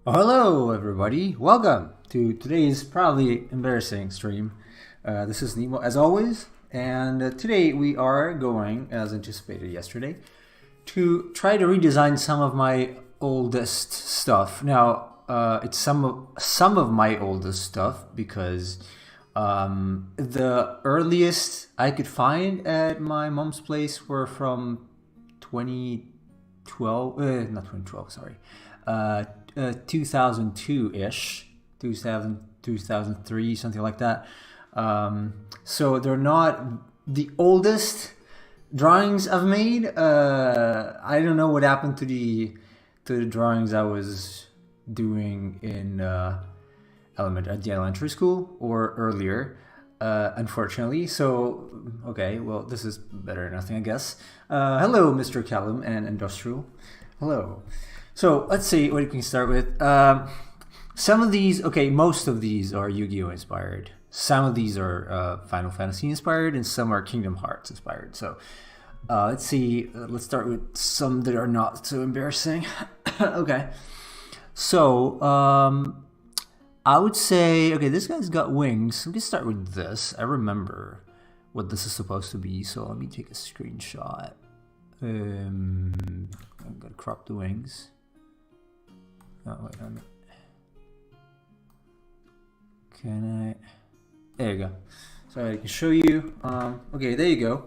Hello, everybody. Welcome to today's probably embarrassing stream. This is Nemo, as always, and today we are going, as anticipated yesterday, to try to redesign some of my oldest stuff. Now, it's some of my oldest stuff because the earliest I could find at my mom's place were from 2012, not 2012, sorry, 2002-ish, 2003, something like that. So they're not the oldest drawings I've made. I don't know what happened to the drawings I was doing in at the elementary school or earlier, unfortunately. So, okay, well, this is better than nothing, I guess. Hello, Mr. Callum and Industrial. Hello. So let's see what we can start with. Some of these, okay, most of these are Yu-Gi-Oh inspired. Some of these are Final Fantasy inspired, and some are Kingdom Hearts inspired. So let's see. Let's start with some that are not so embarrassing. Okay. So I would say, okay, this guy's got wings. We can start with this. I remember what this is supposed to be. So let me take a screenshot. I'm gonna crop the wings. Oh, wait, can I? There you go. So I can show you. Okay, there you go.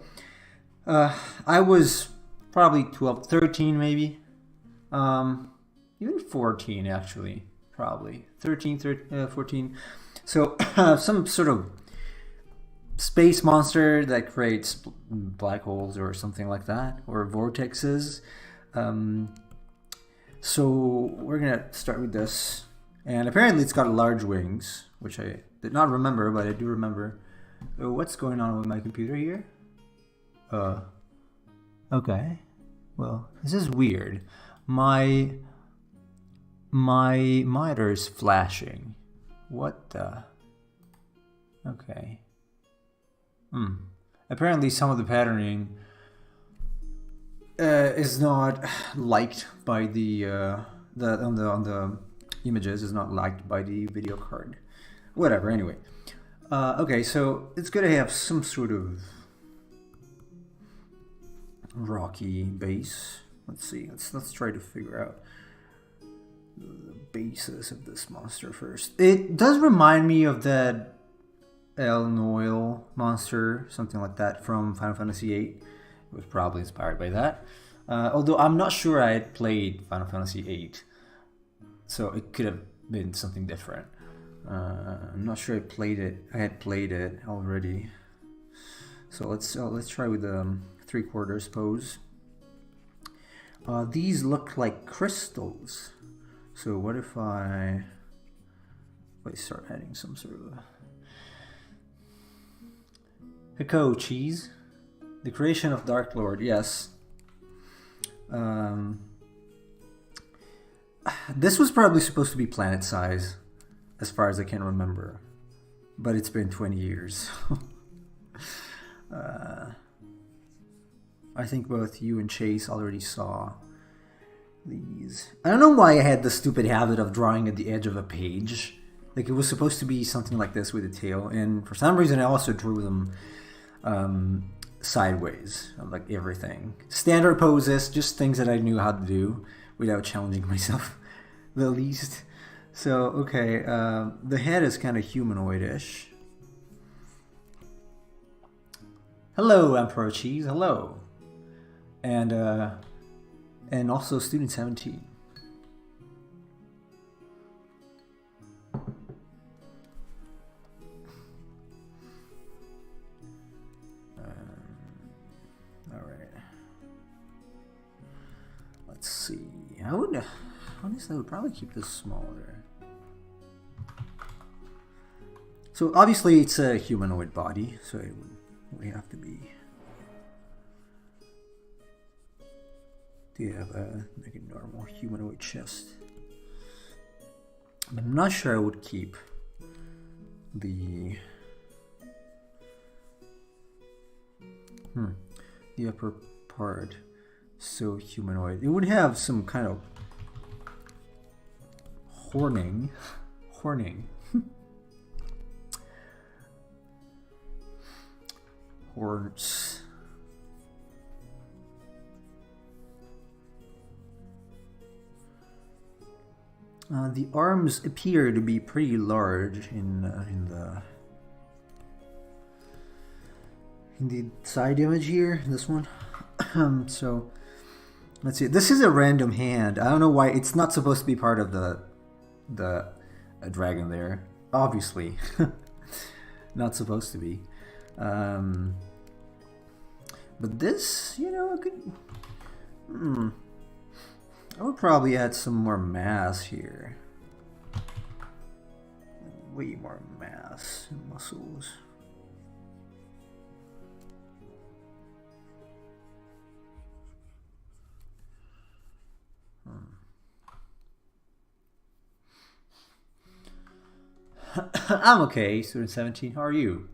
I was probably 12, 13 maybe. Even 14 actually. Probably 13, 14. So some sort of space monster that creates black holes or something like that, or vortexes. So we're gonna start with this, and apparently it's got large wings, which I did not remember, but I do remember. What's going on with my computer here? Okay. Well, this is weird. My monitor is flashing. What the? Okay. Apparently some of the patterning is not liked by the on the images is not liked by the video card. Whatever. Anyway, okay. So it's gonna have some sort of rocky base. Let's see. Let's try to figure out the basis of this monster first. It does remind me of that El Noel monster, something like that from Final Fantasy VIII. It was probably inspired by that. Although I'm not sure I had played Final Fantasy VIII, so it could have been something different. I'm not sure I played it. I had played it already. So let's try with the 3/4 pose. These look like crystals. So what if I start adding some sort of Hiko cheese? The creation of Dark Lord, yes. This was probably supposed to be planet size, as far as I can remember, but it's been 20 years. I think both you and Chase already saw these. I don't know why I had the stupid habit of drawing at the edge of a page. Like, it was supposed to be something like this with a tail, and for some reason I also drew them sideways, like everything. Standard poses, just things that I knew how to do without challenging myself the least. So, okay, the head is kind of humanoid-ish. Hello, Emperor Cheese, hello. And also Student 17. Let's see. Honestly, I would probably keep this smaller. So obviously it's a humanoid body, so it would have to be. Do you have a normal humanoid chest? I'm not sure I would keep the upper part so humanoid. It would have some kind of horning. Horns. The arms appear to be pretty large in the side image here, this one. So let's see. This is a random hand. I don't know why it's not supposed to be part of the dragon there. Obviously, not supposed to be. But this, you know, I would probably add some more mass here. Way more mass and muscles. I'm okay, student 17. How are you?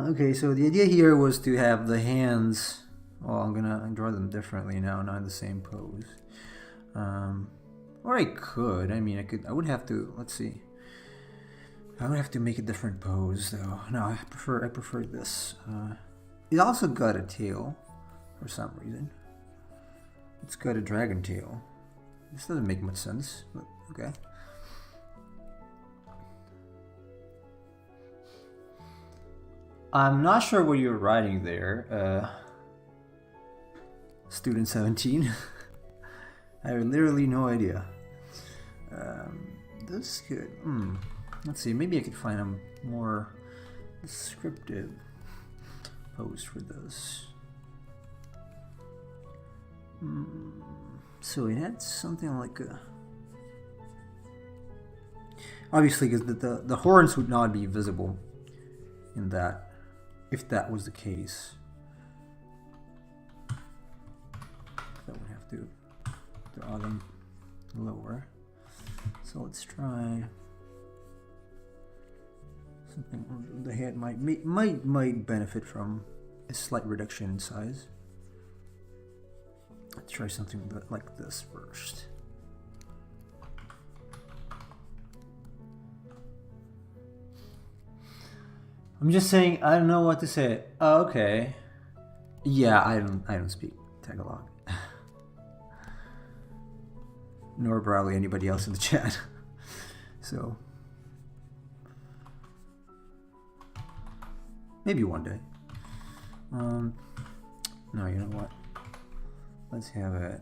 Okay, so the idea here was to have the hands. Well, I'm gonna draw them differently now, not in the same pose. Or I could. I mean, I would have to. Let's see. I would have to make a different pose, though. No, I prefer this. It also got a tail, for some reason. It's got a dragon tail. This doesn't make much sense, but okay. I'm not sure what you're writing there, student 17. I have literally no idea. That's good. Let's see, maybe I could find a more descriptive pose for this. So it had something like a... Obviously, because the horns would not be visible in that, if that was the case. I would have to draw them lower. So let's try something. The head might benefit from a slight reduction in size. Let's try something like this first. I'm just saying, I don't know what to say. Oh, okay. Yeah, I don't speak Tagalog. Nor probably anybody else in the chat. So maybe one day. No, you know what? Let's have it.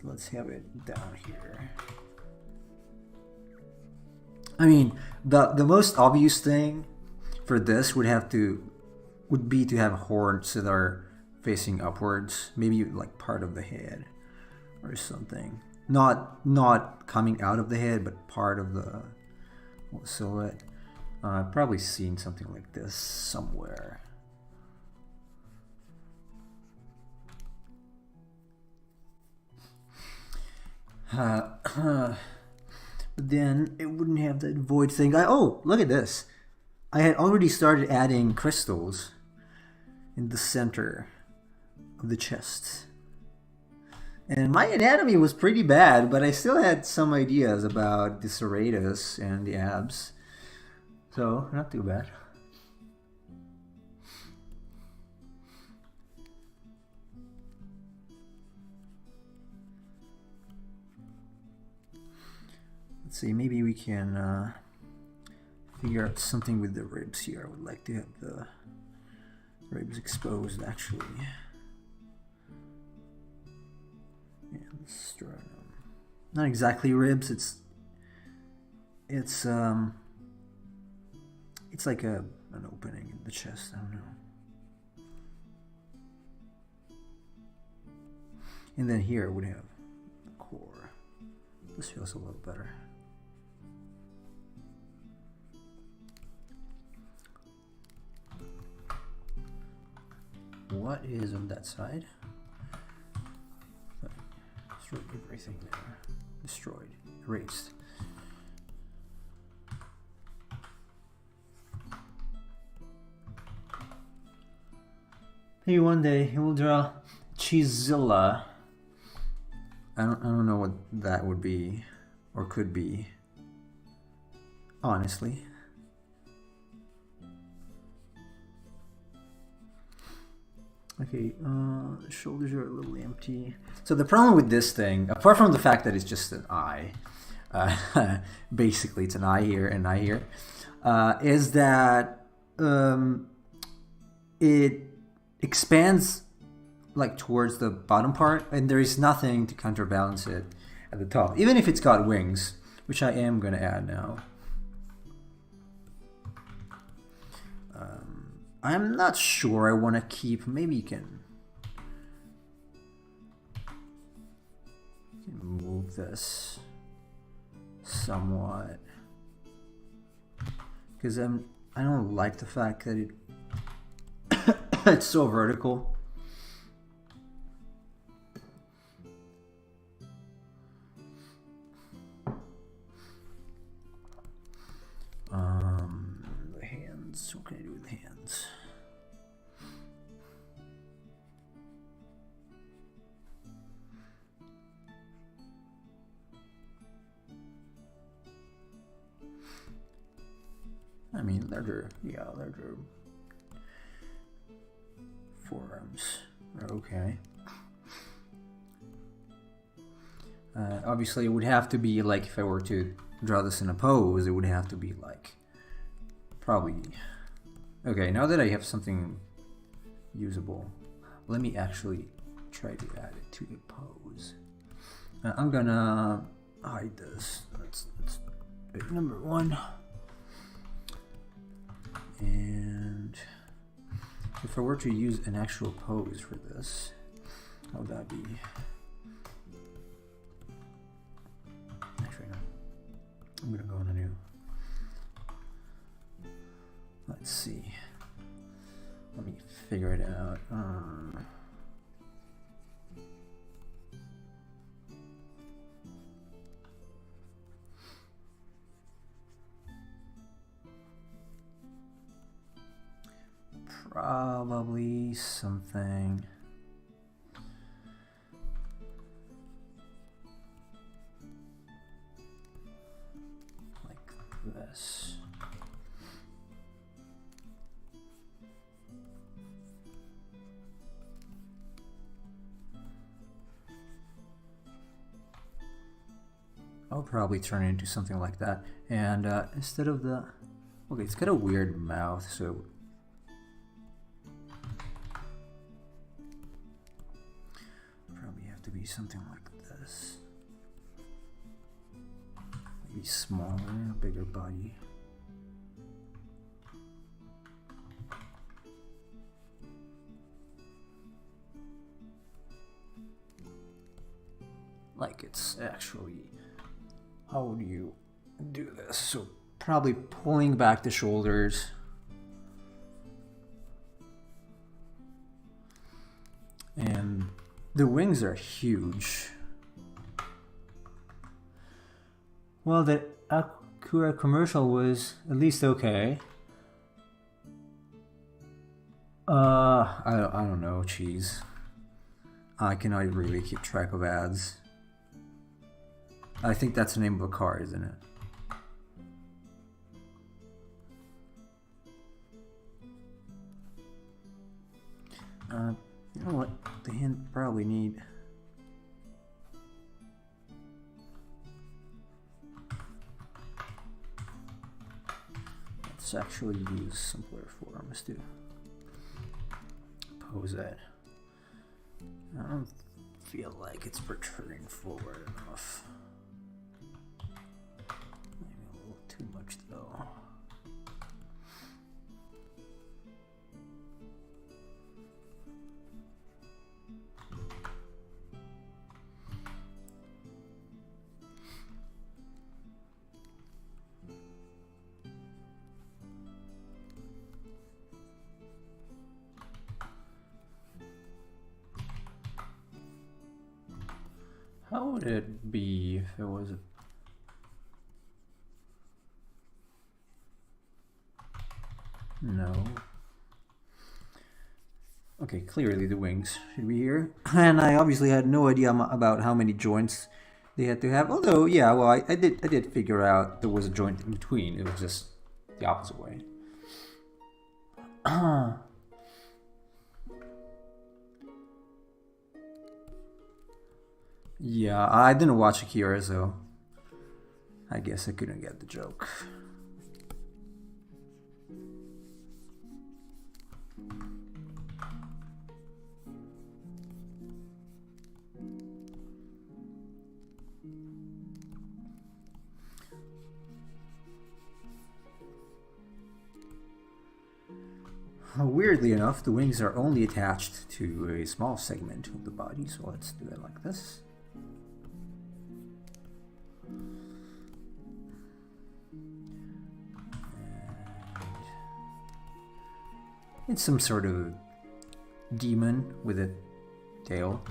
Let's have it down here. I mean, the most obvious thing for this would be to have horns that are facing upwards, maybe like part of the head or something. Not coming out of the head, but part of the silhouette. I've probably seen something like this somewhere. But then it wouldn't have that void thing. Oh, look at this. I had already started adding crystals in the center of the chest. And my anatomy was pretty bad, but I still had some ideas about the serratus and the abs. So, not too bad. Let's see, maybe we can figure out something with the ribs here. I would like to have the ribs exposed, actually. Yeah, the sternum. Not exactly ribs. It's like an opening in the chest. I don't know. And then here it would have the core. This feels a little better. What is on that side? Destroyed everything there. Destroyed. Erased. Maybe one day he will draw Cheezilla. I don't know what that would be or could be, honestly. Okay, the shoulders are a little empty. So the problem with this thing, apart from the fact that it's just an eye, basically it's an eye here and eye here, is that it expands like towards the bottom part, and there is nothing to counterbalance it at the top, even if it's got wings, which I am going to add now. I'm not sure I want to keep, maybe you can move this somewhat, because I don't like the fact that it's so vertical. The hands, what can I do with the hands? I mean, larger forearms are okay. Obviously, it would have to be like, if I were to draw this in a pose, it would have to be like, probably. Okay, now that I have something usable, let me actually try to add it to the pose. I'm gonna hide this. That's number one. And if I were to use an actual pose for this, how would that be? Actually, no. I'm gonna go on a new. Let's see. Let me figure it out. Probably something like this. I'll probably turn it into something like that. And instead of the, okay, it's got a weird mouth, so probably have to be something like this. Maybe smaller, a bigger body. Like it's actually, how would you do this? So probably pulling back the shoulders. And the wings are huge. Well, the Acura commercial was at least okay. I don't know, cheese. I cannot really keep track of ads. I think that's the name of a car, isn't it? You know what? The hand probably need. Let's actually use simpler forms to pose that. I don't feel like it's protruding forward enough. Maybe a little too much though. How would it be if it was a... No. Okay, clearly the wings should be here. And I obviously had no idea about how many joints they had to have. Although, yeah, well, I did figure out there was a joint in between. It was just the opposite way. Yeah, I didn't watch Akira, so I guess I couldn't get the joke. Weirdly enough, the wings are only attached to a small segment of the body, so let's do it like this. And it's some sort of demon with a tail.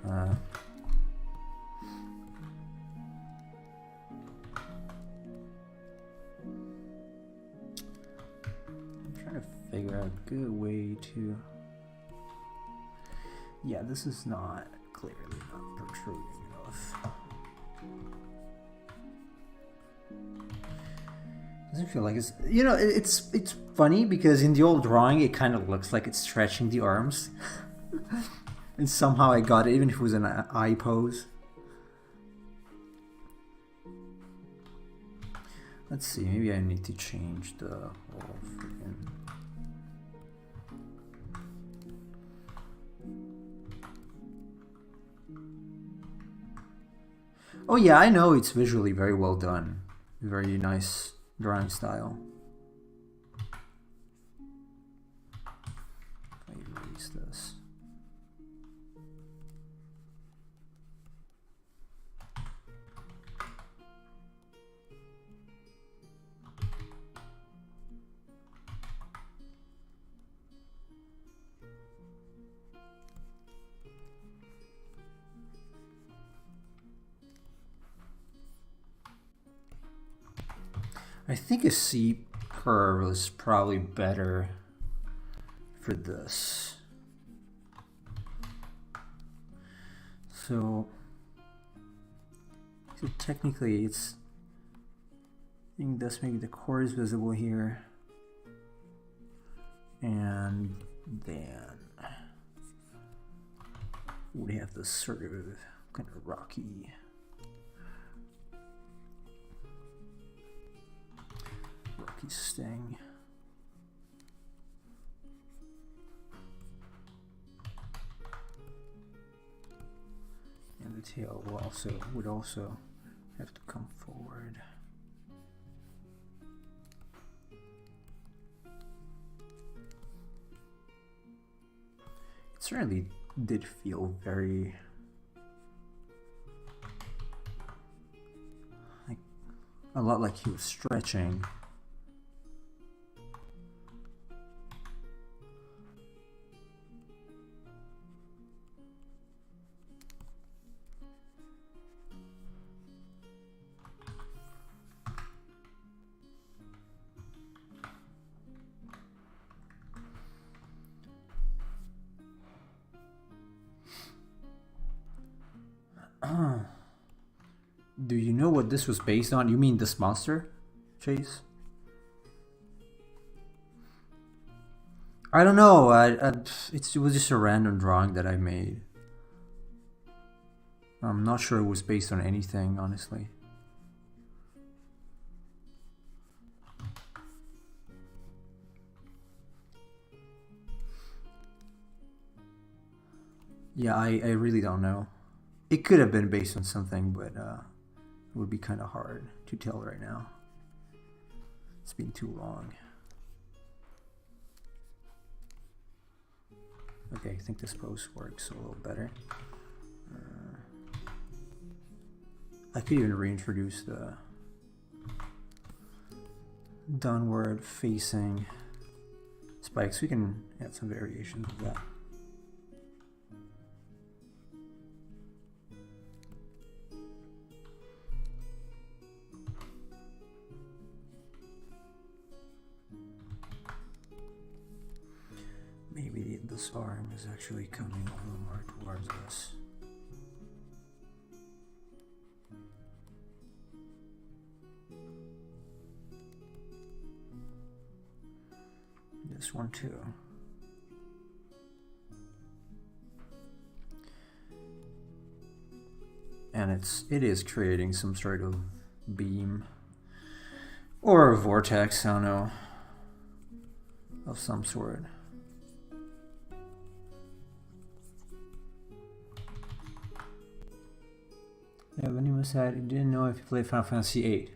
I'm trying to figure out a good way to... Yeah, this is not clearly not protruding enough. Doesn't feel like it's... You know, it's funny because in the old drawing it kind of looks like it's stretching the arms. And somehow I got it, even if it was an eye pose. Let's see, maybe I need to change the whole freaking... Oh yeah, I know it's visually very well done. Very nice drawing style. Let me erase this. I think a C curve is probably better for this. So technically it's, I think that's maybe the core is visible here. And then we have this sort of kind of rocky sting. And the tail would also have to come forward. It certainly did feel very like a lot like he was stretching. Do you know what this was based on? You mean this monster, Chase? I don't know. It was just a random drawing that I made. I'm not sure it was based on anything, honestly. Yeah, I really don't know. It could have been based on something, but it would be kind of hard to tell right now. It's been too long. Okay, I think this pose works a little better. I could even reintroduce the downward facing spikes. We can add some variations of that. Maybe this arm is actually coming a little more towards us. This one too. And it is creating some sort of beam or a vortex, I don't know, of some sort. Yeah, Vanima said he didn't know if he played Final Fantasy VIII.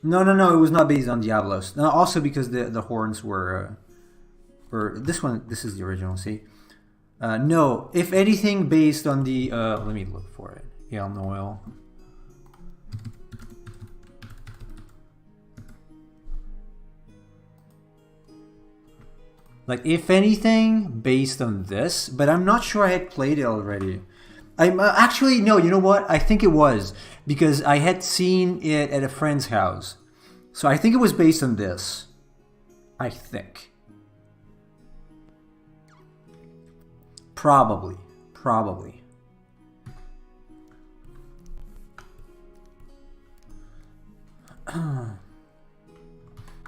No, it was not based on Diablos. No, also because the horns were this is the original, see? No, if anything based on the, let me look for it. El Noel. Like, if anything, based on this, but I'm not sure I had played it already. I'm actually, no, you know what? I think it was, because I had seen it at a friend's house. So I think it was based on this. I think. Probably.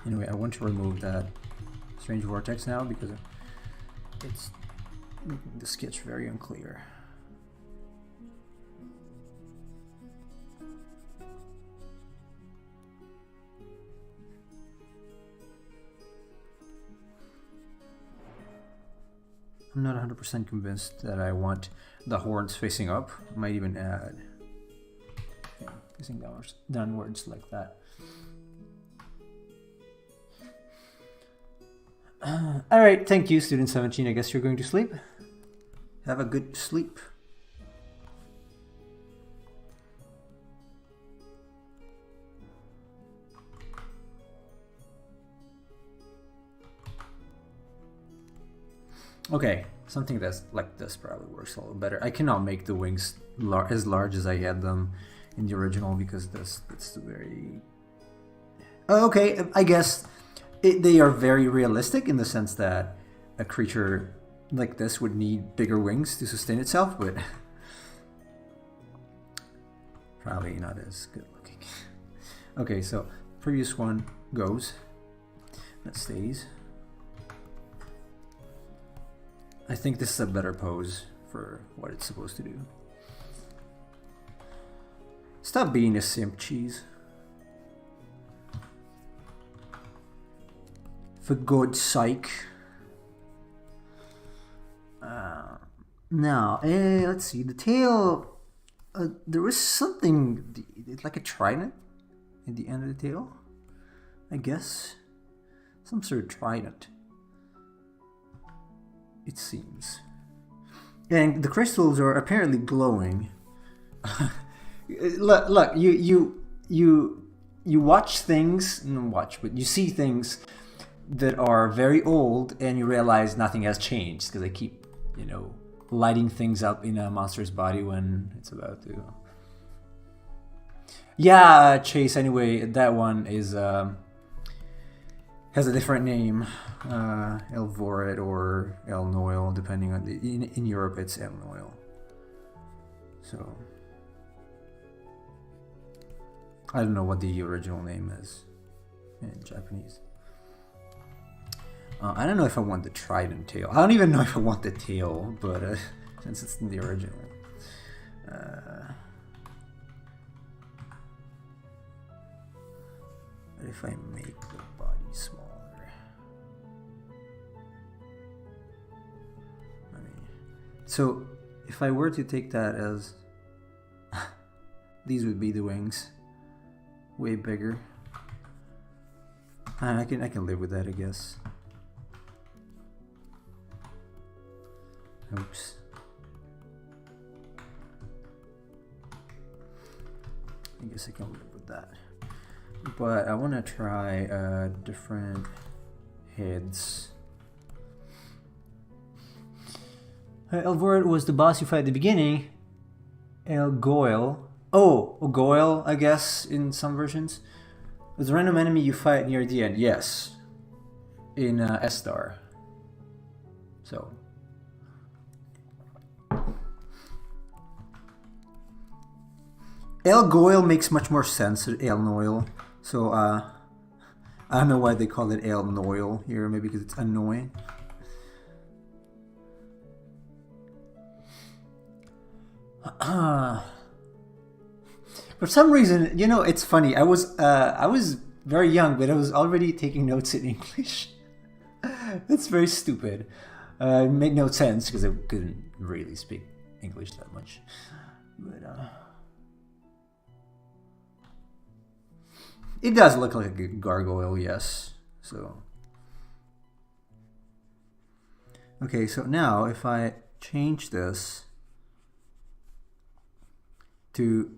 Anyway, I want to remove that strange vortex now because it's the sketch very unclear. I'm not 100% convinced that I want the horns facing up. I might even add facing downwards like that. Alright, thank you, student 17. I guess you're going to sleep. Have a good sleep. Okay, something that's like this probably works a little better. I cannot make the wings as large as I had them in the original because that's very... Oh, okay, I guess they are very realistic in the sense that a creature like this would need bigger wings to sustain itself, but probably not as good looking. Okay, so previous one goes. That stays. I think this is a better pose for what it's supposed to do. Stop being a simp, cheese. For God's sake. Now, let's see. The tail. There was something like a trident at the end of the tail. I guess some sort of trident. It seems. And the crystals are apparently glowing. Look, you watch things, but you see things that are very old and you realize nothing has changed because they keep, lighting things up in a monster's body when it's about to. Yeah, Chase, anyway, that one is has a different name, El Vorid or El Noil, depending on in Europe it's El Noil. So I don't know what the original name is in Japanese. I don't know if I want the trident tail. I don't even know if I want the tail, but since it's in the original. But if I make the body smaller, so if I were to take that as these would be the wings, way bigger. I can live with that, I guess. Oops. I guess I can live with that. But I want to try different heads. El Vorid was the boss you fight at the beginning. El Goyle. Oh, Goyle, I guess, in some versions. Was a random enemy you fight near the end. Yes. In Estar. So El Goyle makes much more sense than El Noil. So I don't know why they call it El Noil here, maybe because it's annoying. For some reason, you know, it's funny. I was very young, but I was already taking notes in English. That's very stupid. It made no sense because I couldn't really speak English that much. But it does look like a gargoyle, yes. So okay, so now if I change this to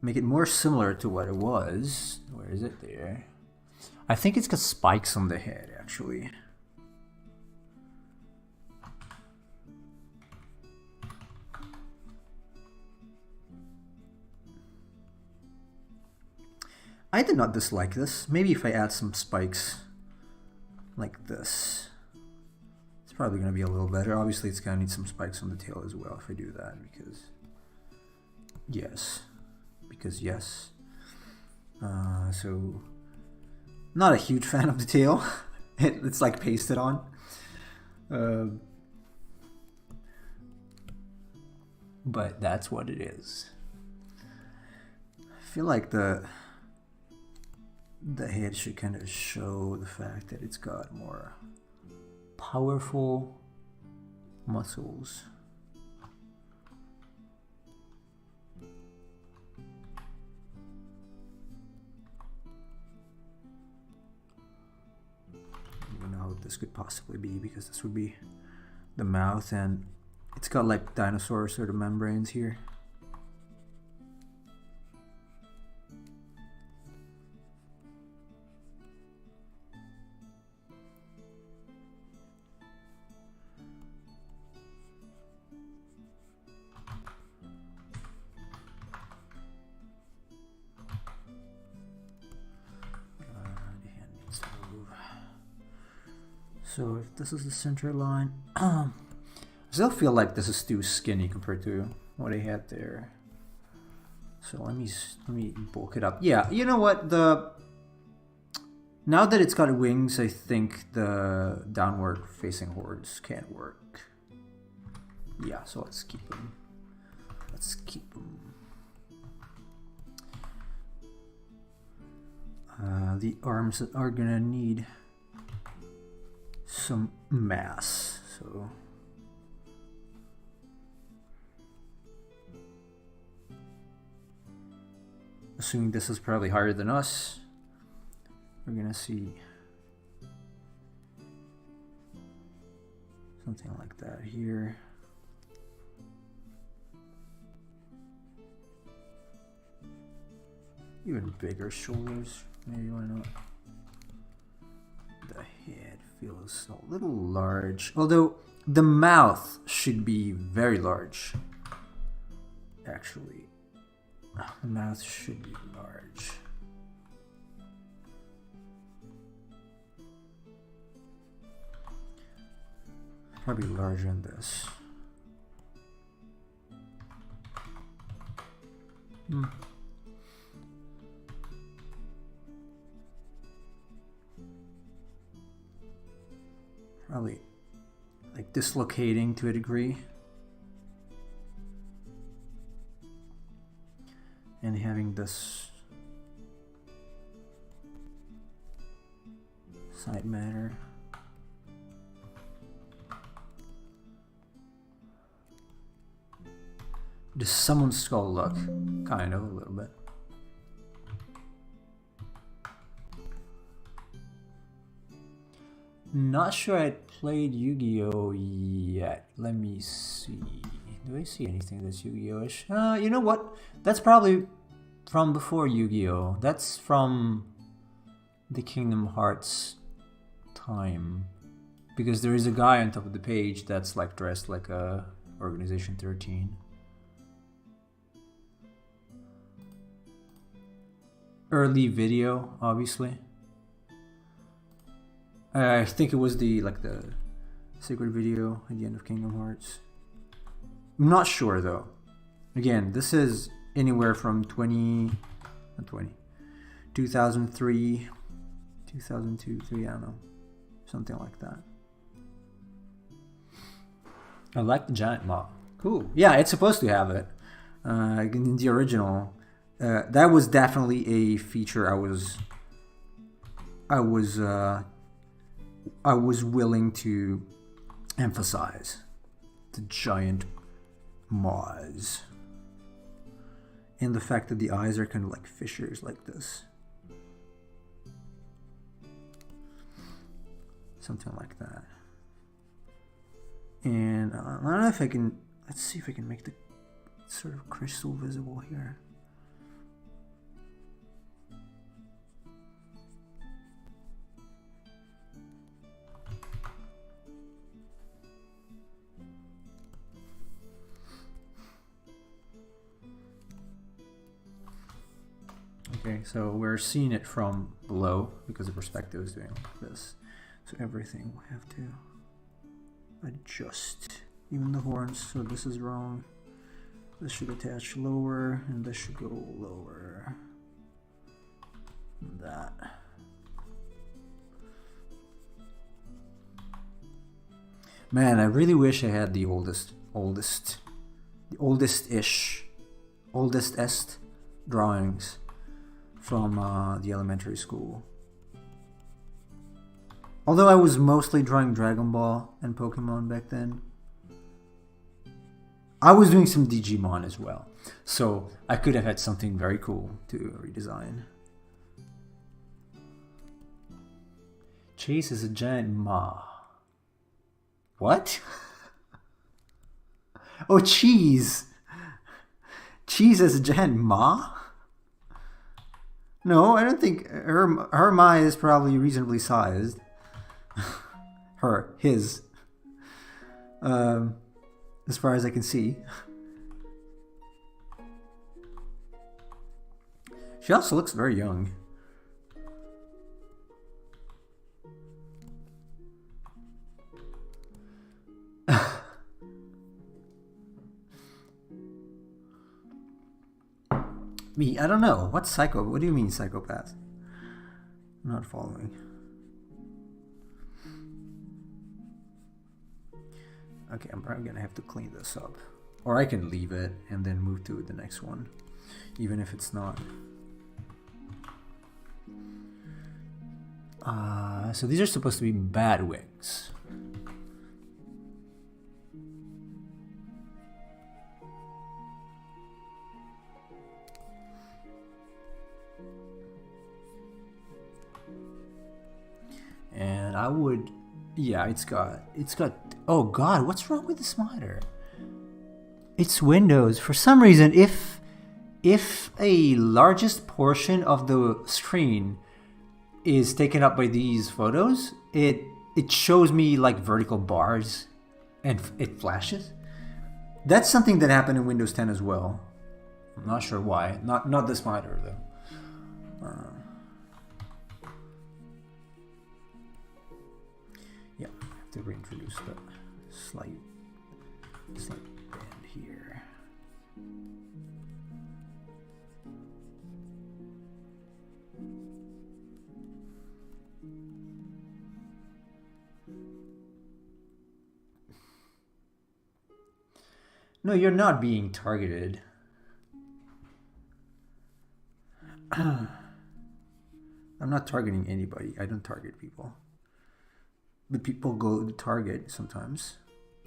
make it more similar to what it was. Where is it there? I think it's got spikes on the head, actually. I did not dislike this. Maybe if I add some spikes like this, it's probably going to be a little better. Obviously, it's going to need some spikes on the tail as well if I do that, because yes. So not a huge fan of the tail. It's like pasted on. But that's what it is. I feel like the head should kind of show the fact that it's got more powerful muscles. This could possibly be, because this would be the mouth, and it's got like dinosaur sort of membranes here. So if this is the center line, I still feel like this is too skinny compared to what I had there. So let me bulk it up. Yeah, you know what? Now that it's got wings, I think the downward facing horns can work. Yeah, so let's keep them. Let's keep them. The arms are gonna need some mass, so assuming this is probably higher than us, we're gonna see something like that here. Even bigger shoulders, maybe, why not? The head feels a little large, although the mouth should be very large. Actually, the mouth should be large. Probably larger than this. Probably like dislocating to a degree, and having this side matter. Does someone's skull look? Kind of, a little bit. Not sure I played Yu-Gi-Oh yet. Let me see. Do I see anything that's Yu-Gi-Oh-ish? You know what? That's probably from before Yu-Gi-Oh. That's from the Kingdom Hearts time. Because there is a guy on top of the page that's like dressed like a Organization 13. Early video, obviously. I think it was the Sacred video at the end of Kingdom Hearts. I'm not sure though. Again, this is anywhere from 2003, 2002, 3, I don't know. Something like that. I like the giant maw. Cool. Yeah, it's supposed to have it. In the original, that was definitely a feature I was willing to emphasize. The giant maws. And the fact that the eyes are kind of like fissures like this. Something like that. And I don't know if I can, let's see if I can make the sort of crystal visible here. Okay, so we're seeing it from below because the perspective is doing like this. So everything will have to adjust, even the horns. So this is wrong. This should attach lower, and this should go lower. That. Man, I really wish I had the oldest-est drawings from the elementary school. Although I was mostly drawing Dragon Ball and Pokemon back then, I was doing some Digimon as well. So I could have had something very cool to redesign. Chase is a giant maw. What? Oh, cheese. Cheese is a giant maw? No, I don't think her maw is probably reasonably sized. His. As far as I can see. She also looks very young. Me, I don't know. What's psycho? What do you mean psychopath? I'm not following. Okay, I'm probably gonna have to clean this up. Or I can leave it and then move to the next one. Even if it's not. So these are supposed to be bad wings. And I would, yeah, it's got, oh God, what's wrong with the slider? It's Windows. For some reason, if a largest portion of the screen is taken up by these photos, it shows me like vertical bars and it flashes. That's something that happened in Windows 10 as well. I'm not sure why. Not the slider though. Yeah, I have to reintroduce the slight band here. No, you're not being targeted. I'm not targeting anybody. I don't target people. But people go to target sometimes.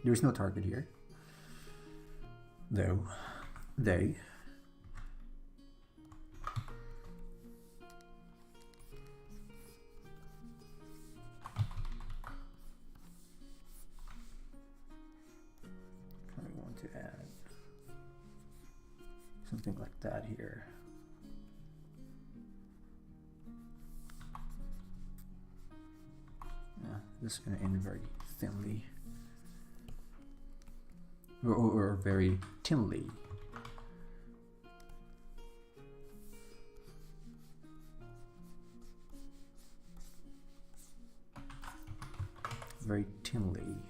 There's no target here. Though. They. I want to add something like that here. This is going to end very thinly. Or very thinly. Very thinly.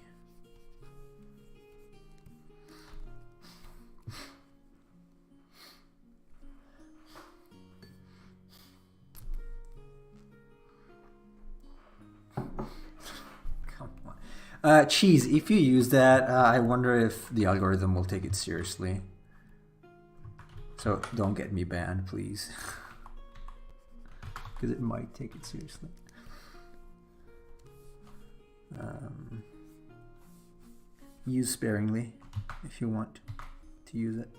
Cheese, if you use that, I wonder if the algorithm will take it seriously. So don't get me banned, please. Because it might take it seriously. Use sparingly if you want to use it.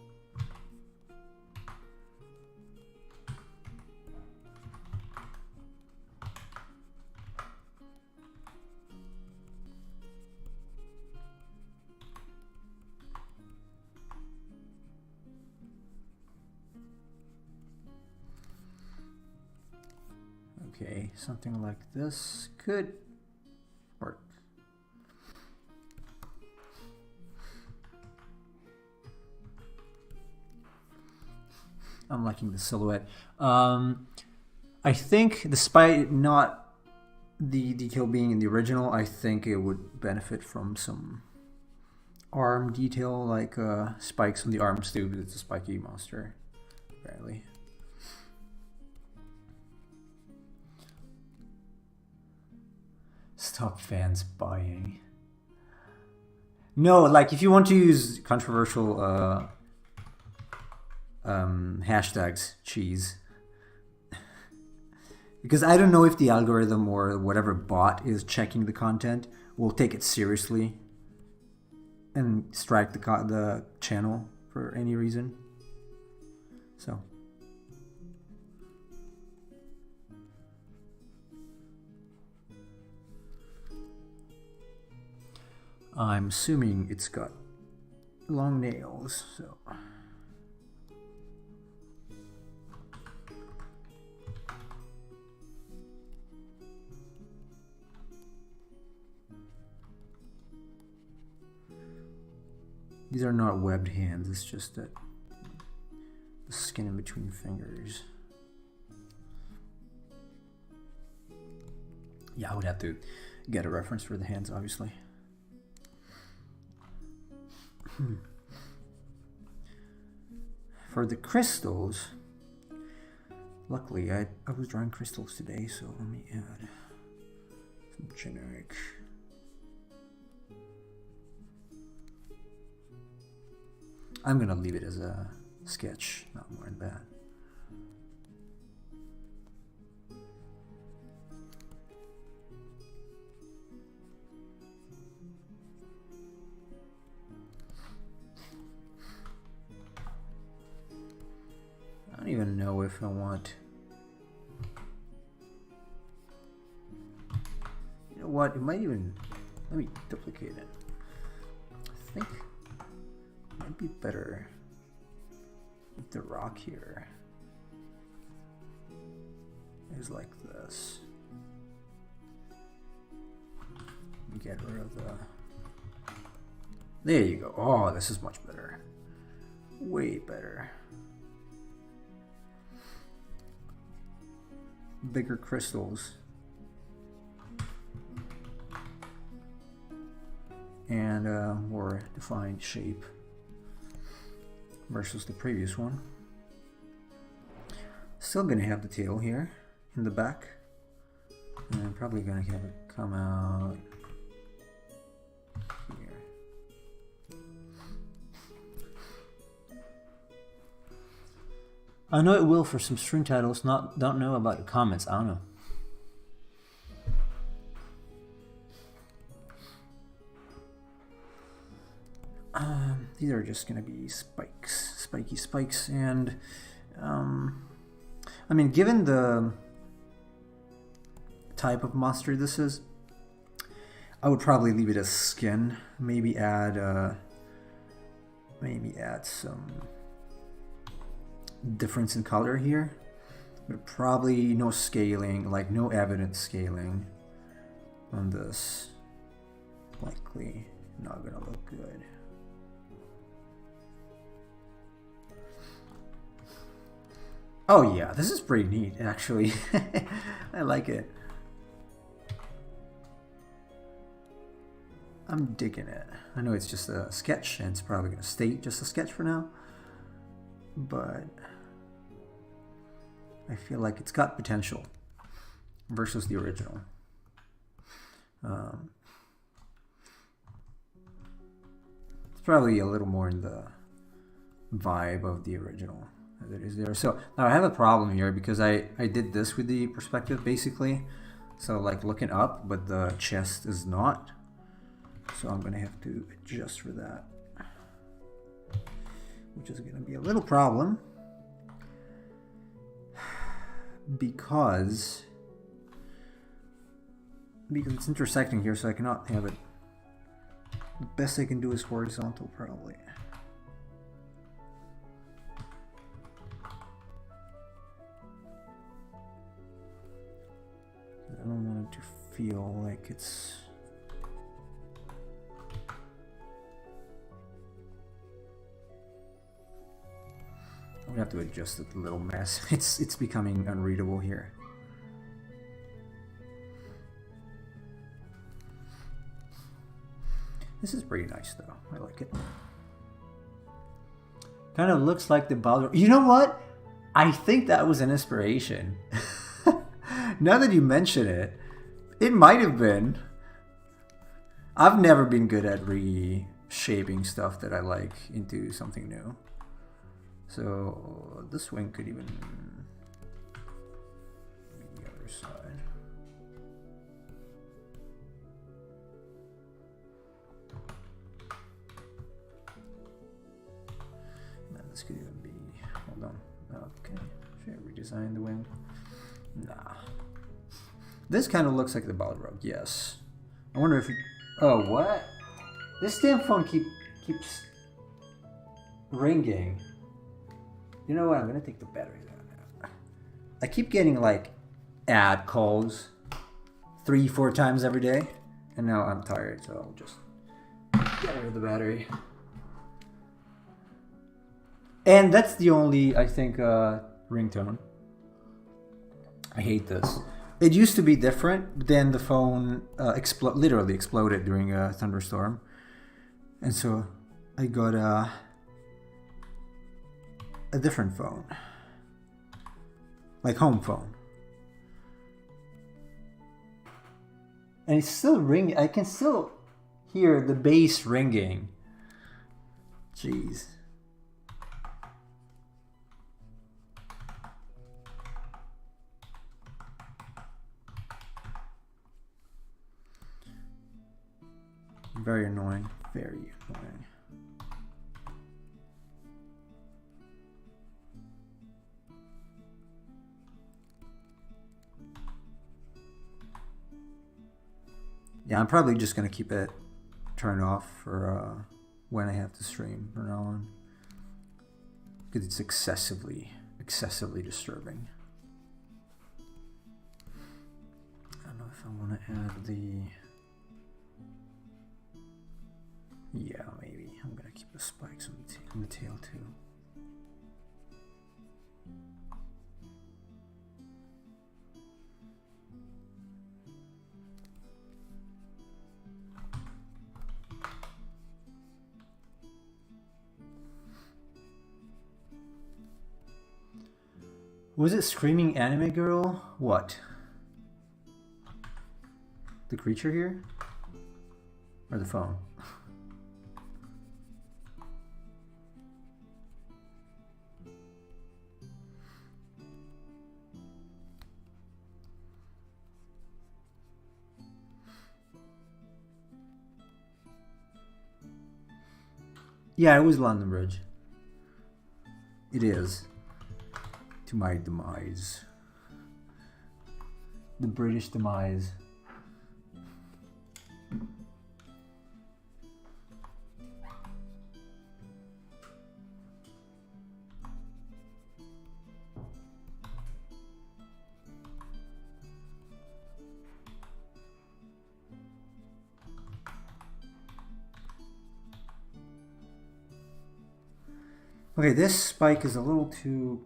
Okay, something like this could work. I'm liking the silhouette. I think, despite not the detail being in the original, I think it would benefit from some arm detail, like spikes on the arms too, but it's a spiky monster, apparently. Stop fans buying. No, like if you want to use controversial hashtags, cheese. Because I don't know if the algorithm or whatever bot is checking the content will take it seriously and strike the channel for any reason. So. I'm assuming it's got long nails, so. These are not webbed hands, it's just that the skin in between fingers. Yeah, I would have to get a reference for the hands, obviously. For the crystals, luckily I was drawing crystals today, so let me add some generic. I'm gonna leave it as a sketch, not more than that. I don't even know if I want. You know what? It might even. Let me duplicate it. I think it might be better if the rock here is like this. Get rid of the. There you go. Oh, this is much better. Way better. Bigger crystals and more defined shape versus the previous one. Still gonna have the tail here in the back, and I'm probably gonna have it come out here. I know it will for some string titles, don't know about the comments, I don't know. These are just gonna be spikes, spiky spikes, and I mean, given the type of monster this is, I would probably leave it as skin, maybe add some difference in color here, but probably no scaling, like no evident scaling on this. Likely not gonna look good. Oh yeah, this is pretty neat actually. I like it. I'm digging it. I know it's just a sketch and it's probably gonna stay just a sketch for now, but I feel like it's got potential versus the original. probably a little more in the vibe of the original that is there. So now I have a problem here because I did this with the perspective basically. So like looking up, but the chest is not. So I'm gonna have to adjust for that, which is gonna be a little problem because it's intersecting here, so I cannot have it. The best I can do is horizontal probably. I don't want it to feel like it's... I'm gonna have to adjust it a little mess. It's becoming unreadable here. This is pretty nice though. I like it. Kind of looks like the Baldur. You know what? I think that was an inspiration. Now that you mention it, it might have been. I've never been good at reshaping stuff that I like into something new. So this wing could even be the other side. And this could even be, hold on, okay, should I redesign the wing? Nah. This kind of looks like the Balrog, yes. I wonder if you, oh, what? This damn phone keeps ringing. You know what? I'm gonna take the batteries out now. I keep getting like ad calls 3-4 times every day, and now I'm tired, so I'll just get rid of the battery. And that's the only, I think, ringtone. I hate this. It used to be different, but then the phone literally exploded during a thunderstorm, and so I got a different phone, like home phone, and it's still ringing. I can still hear the bass ringing. Jeez. Very annoying. Very annoying. Yeah, I'm probably just gonna keep it turned off for when I have to stream from now on, because it's excessively disturbing. I don't know if I want to add the. Yeah, maybe I'm gonna keep the spikes on the tail too. Was it Screaming Anime Girl? What? The creature here? Or the phone? Yeah, it was London Bridge. It is. To my demise. The British demise. Okay, this spike is a little too...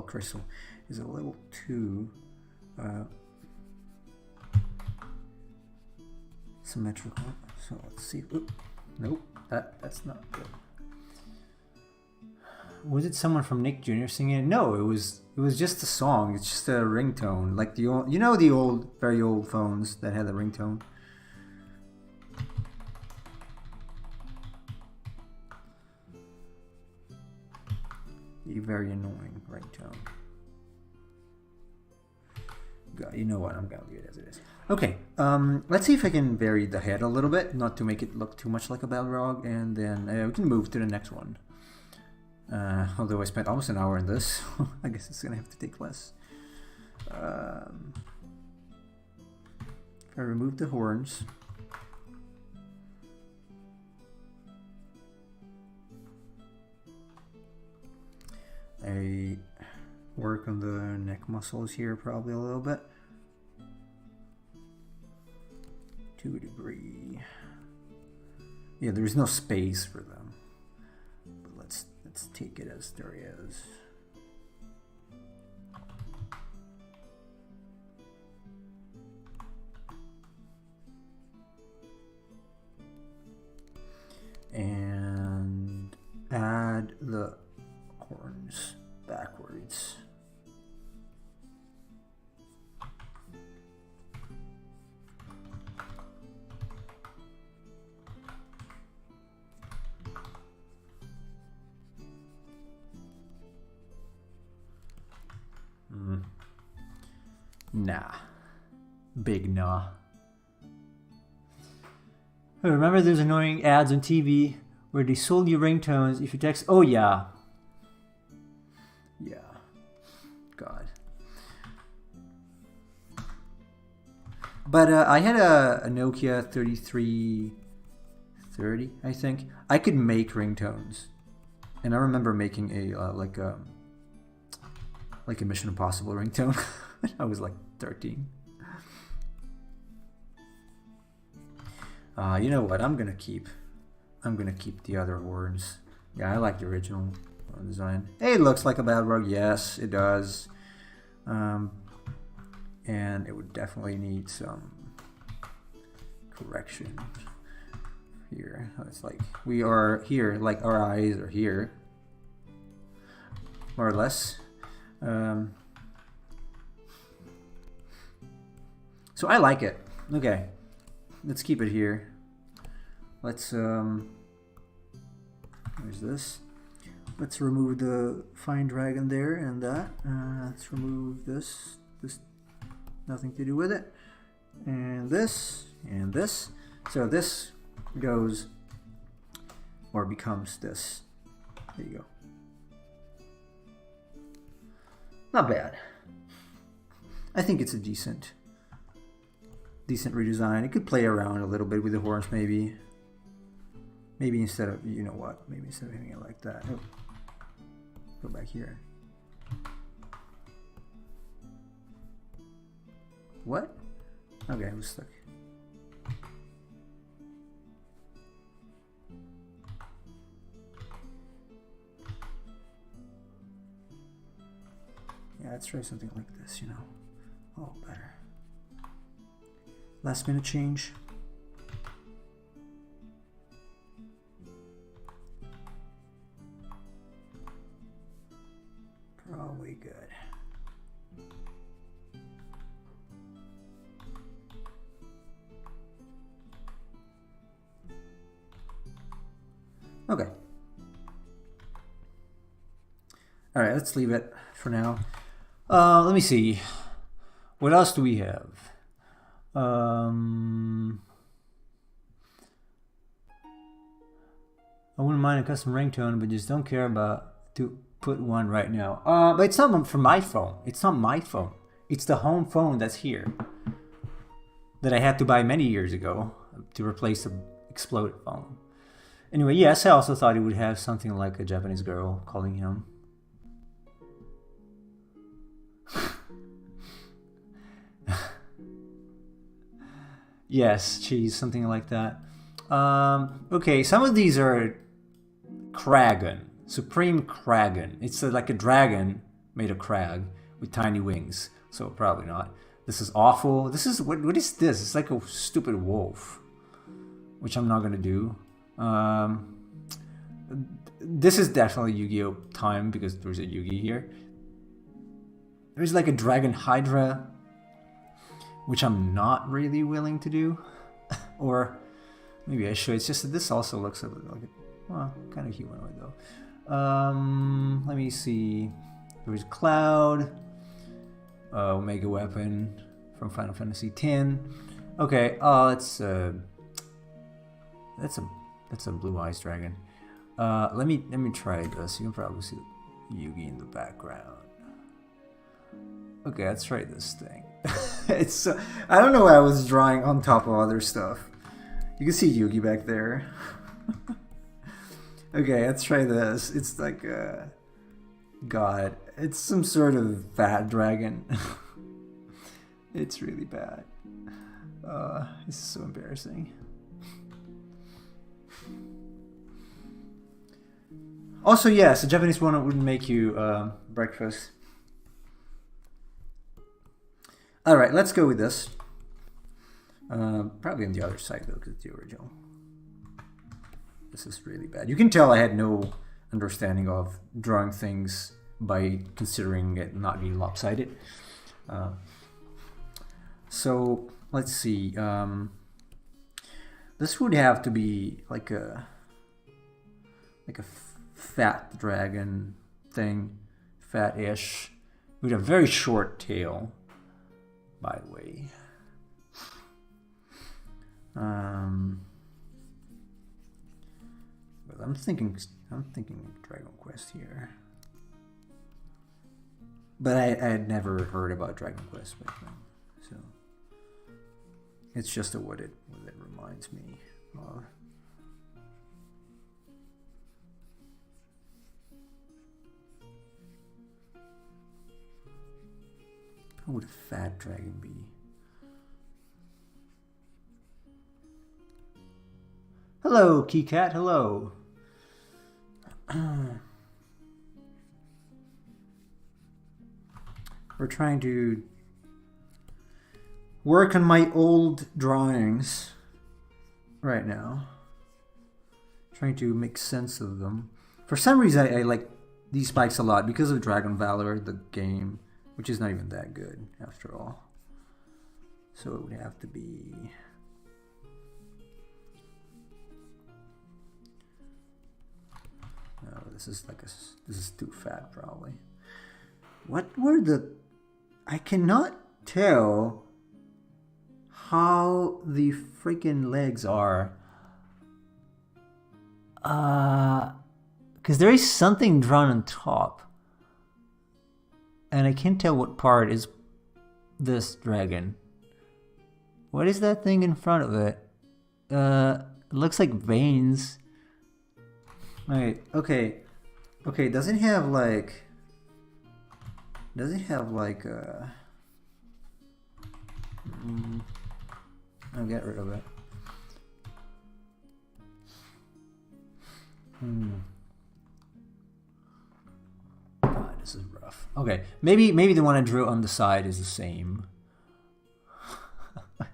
crystal is a little too symmetrical. So let's see. Oop, nope, that's not good. Was it someone from Nick Jr. singing it? No, it was just a song. It's just a ringtone, like the old, the old, very old phones that had a ringtone. a very annoying ringtone. God, you know what? I'm gonna leave it as it is. Okay, let's see if I can vary the head a little bit, not to make it look too much like a Balrog, and then we can move to the next one. Although I spent almost an hour in this, I guess it's gonna have to take less. If I remove the horns, I work on the neck muscles here probably a little bit. 2 degree. Yeah, there's no space for them. But let's take it as there is. And add the horns backwards. Nah. Big nah. Remember those annoying ads on TV where they sold you ringtones if you text? Oh yeah. Yeah. God. But I had a Nokia 3330, I think. I could make ringtones. And I remember making a like a Mission Impossible ringtone when I was like 13. You know what? I'm gonna keep the other horns. Yeah, I like the original design. Hey, it looks like a Balrog. Yes, it does. And it would definitely need some correction here. It's like we are here, like our eyes are here, more or less. So I like it. Okay, let's keep it here. Let's where's this? Let's remove the fine dragon there and that. Let's remove this. This nothing to do with it. And this and this. So this goes or becomes this. There you go. Not bad. I think it's a decent redesign. It could play around a little bit with the horns, maybe. Maybe instead of, you know what? Maybe instead of having it like that. Oh. Go back here. What? Okay, I was stuck. Yeah, let's try something like this, you know. Oh, better. Last minute change. Probably good. Okay. All right, let's leave it for now. Let me see. What else do we have? I wouldn't mind a custom ringtone, but just don't care about to put one right now. But it's not from my phone. It's not my phone. It's the home phone that's here that I had to buy many years ago to replace the exploded phone. Anyway, yes, I also thought it would have something like a Japanese girl calling him. Yes, cheese, something like that. Okay, some of these are Kragan, Supreme Kragan. It's like a dragon made of crag with tiny wings, so probably not. This is awful. This is, what is this? It's like a stupid wolf, which I'm not gonna do. This is definitely Yu-Gi-Oh! Time because there's a Yugi here. There's like a Dragon Hydra, which I'm not really willing to do. Or maybe I should. It's just that this also looks a bit like, well, kind of humanoid though. Let me see. There was Cloud, Omega Weapon from Final Fantasy X. Okay, that's a Blue Eyes Dragon. Let me try this. You can probably see Yugi in the background. Okay, let's try this thing. It's I don't know why I was drawing on top of other stuff. You can see Yugi back there. Okay, let's try this. It's like God, it's some sort of fat dragon. It's really bad. This is so embarrassing. Also, yes, a Japanese one wouldn't make you breakfast. All right, let's go with this. Probably on the other side though, because it's the original. This is really bad. You can tell I had no understanding of drawing things by considering it not being lopsided. So let's see. This would have to be like a fat dragon thing, fat-ish, with a very short tail. By the way. But I'm thinking Dragon Quest here. But I had never heard about Dragon Quest back then, so it's just what it reminds me of. How would a fat dragon be? Hello, Keycat, hello. We're trying to work on my old drawings right now. Trying to make sense of them. For some reason, I like these spikes a lot because of Dragon Valor, the game, which is not even that good after all. So it would have to be... No, this is too fat probably. What were the... I cannot tell how the freaking legs are. Because there is something drawn on top. And I can't tell what part is this dragon. What is that thing in front of it? It looks like veins. Wait, okay. Okay, does it have like a... I'll get rid of it. God, this is rough. Okay, maybe the one I drew on the side is the same.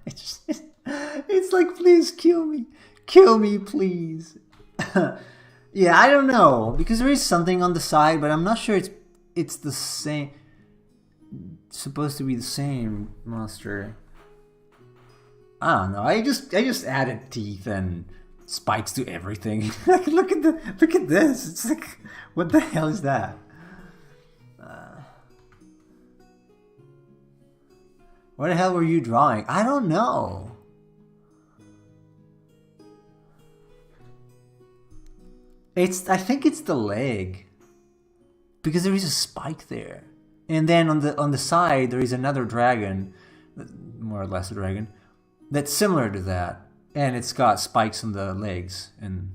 It's like, please kill me, please. Yeah, I don't know, because there is something on the side, but I'm not sure it's the same. It's supposed to be the same monster. I don't know. I just added teeth and spikes to everything. look at this. It's like, what the hell is that? What the hell were you drawing? I don't know. I think it's the leg, because there is a spike there, and then on the side there is another dragon, more or less a dragon, that's similar to that, and it's got spikes on the legs and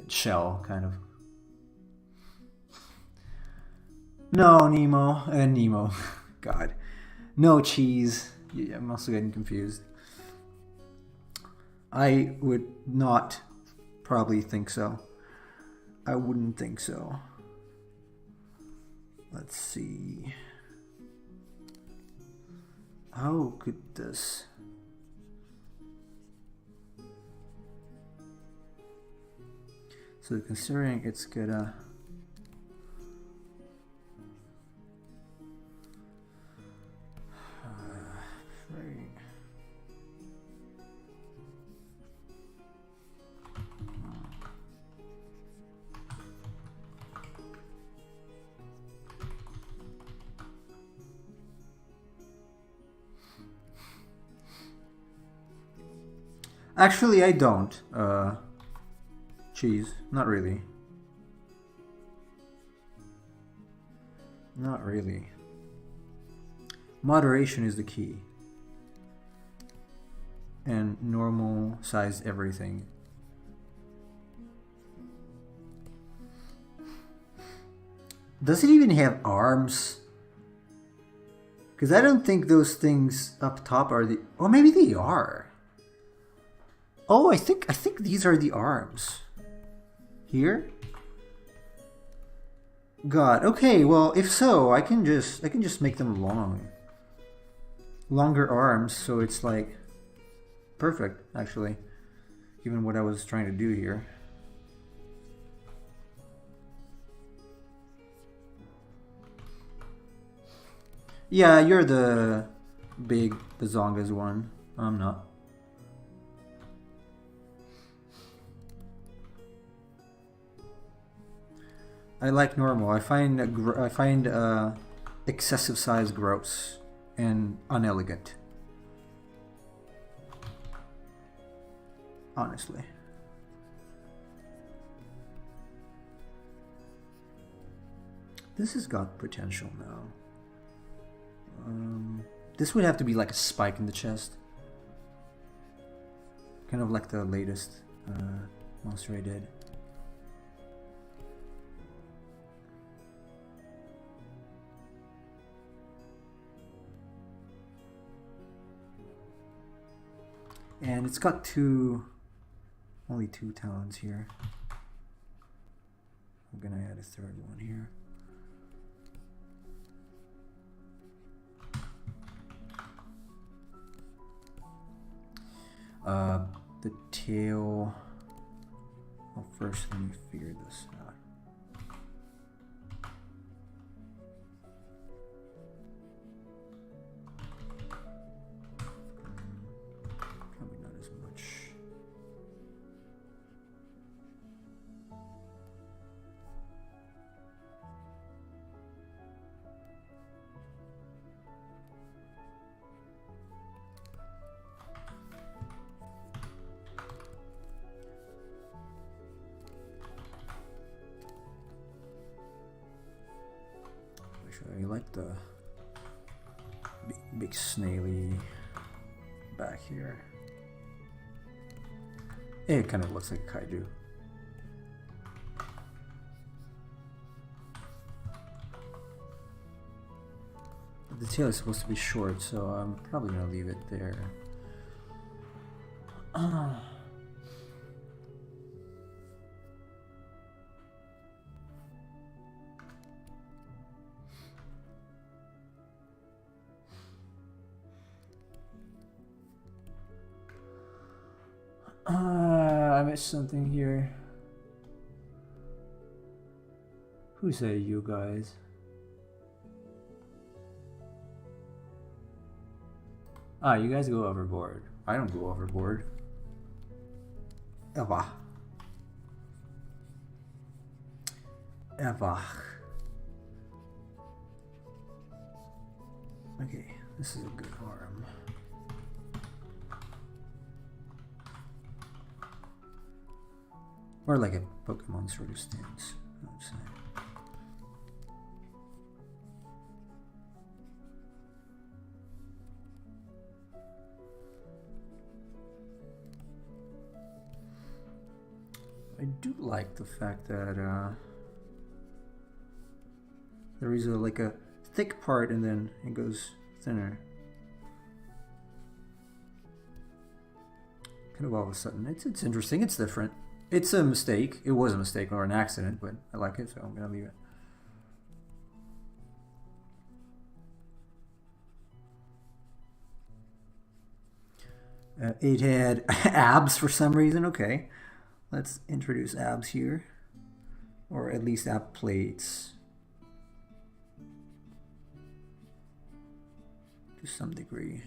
shell kind of. No, Nemo, God, no cheese. Yeah, I'm also getting confused. I would not probably think so. I wouldn't think so. Let's see. How could this... So considering it's gonna... Actually, I don't. Cheese. Not really. Not really. Moderation is the key. And normal size everything. Does it even have arms? Because I don't think those things up top are the... Or maybe they are. Oh, I think these are the arms. Here? God. Okay, well, if so, I can just make them long. Longer arms, so it's like perfect, actually. Given what I was trying to do here. Yeah, you're the big Bazongas one. I'm not. I like normal. I find excessive size gross and unelegant. Honestly. This has got potential now. This would have to be like a spike in the chest. Kind of like the latest monster I did. And it's got only two talons here. I'm gonna add a third one here. The tail. Well, first let me figure this out. Probably not as much. I like the big snaily back here. It kind of looks like a kaiju. The tail is supposed to be short, so I'm probably gonna leave it there. I missed something here. Who said you guys? Ah, you guys go overboard. I don't go overboard. Ever. Ever. Okay, this is a good arm. Or like a Pokemon sort of stance, I would say. I do like the fact that there is like a thick part and then it goes thinner. Kind of all of a sudden. It's interesting, it's different. It's a mistake. It was a mistake or an accident, but I like it, so I'm gonna leave it. It had abs for some reason. Okay, let's introduce abs here, or at least ab plates to some degree.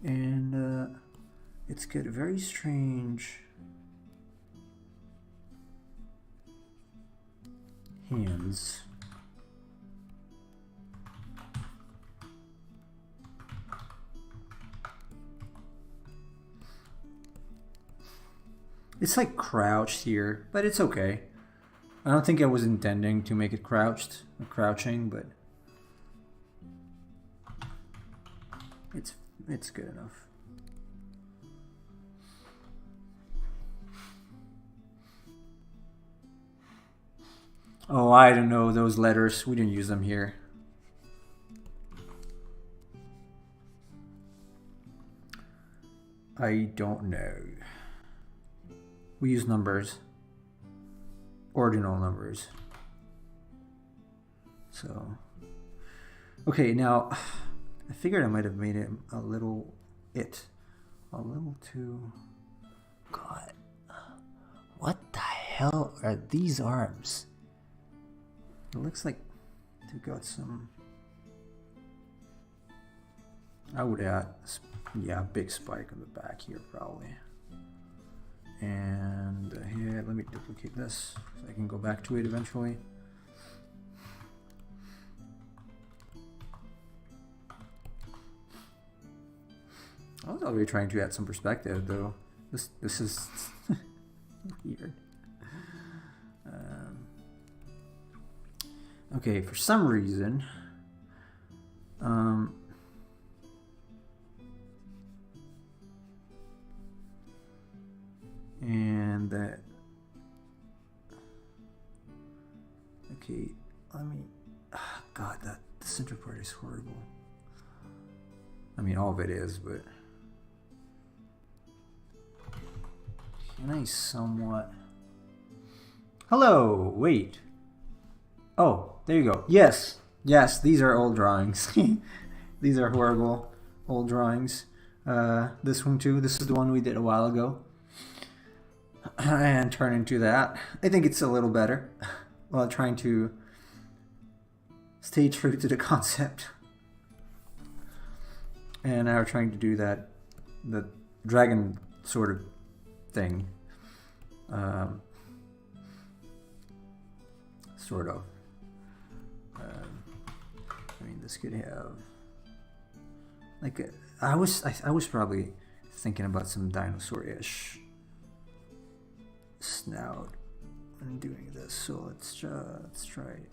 And it's got a very strange hands. It's like crouched here, but it's okay. I don't think I was intending to make it crouched or crouching, but it's good enough. Oh, I don't know those letters. We didn't use them here. I don't know. We use numbers. Ordinal numbers. So, okay, now I figured I might have made it a little too. God, what the hell are these arms? It looks like they've got some. I would add, yeah, big spike on the back here probably. And here, let me duplicate this so I can go back to it eventually. I was already trying to add some perspective, though. This is weird. Okay, for some reason, and that. Okay, let me. God, the center part is horrible. I mean, all of it is, but can I somewhat? Hello. Wait. Oh, there you go. Yes, yes. These are old drawings. These are horrible old drawings. This one too. This is the one we did a while ago. And turn into that. I think it's a little better while trying to stay true to the concept. And now we're trying to do that, the dragon sort of thing. Sort of. I mean, this could have like I was probably thinking about some dinosaur-ish snout when doing this, so let's try it.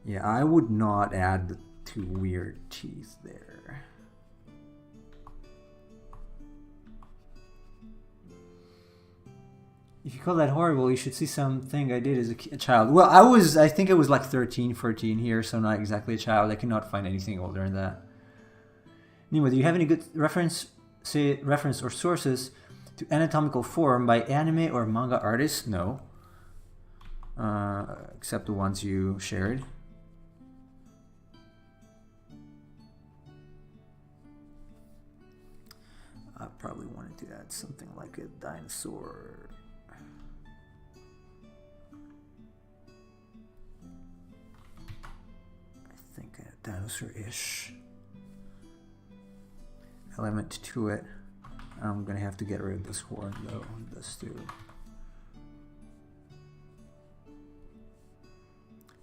Yeah, I would not add the two weird teeth there. If you call that horrible, you should see something I did as a child. Well, I think I was like 13, 14 here, so not exactly a child. I cannot find anything older than that. Nima, do you have any good reference or sources to anatomical form by anime or manga artists? No. Except the ones you shared. I probably wanted to add something like a dinosaur. I think a dinosaur-ish element to it. I'm gonna have to get rid of this horn though. This too.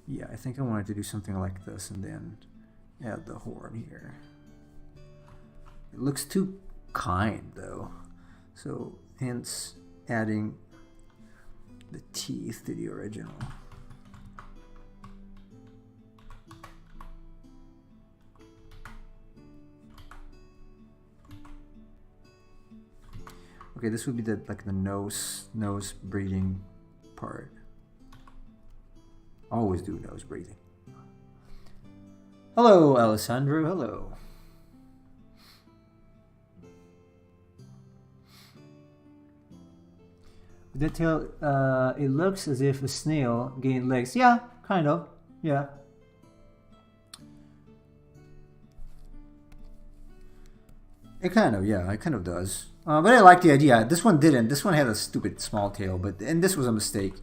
Yeah, I think I wanted to do something like this and then add the horn here. It looks too kind though, so hence adding the teeth to the original. Okay, this would be the like the nose breathing part. Always do nose breathing. Hello, Alessandro. Hello. Detail, it looks as if a snail gained legs. Yeah, kind of. Yeah. It kind of does. But I like the idea. This one didn't. This one had a stupid small tail, and this was a mistake.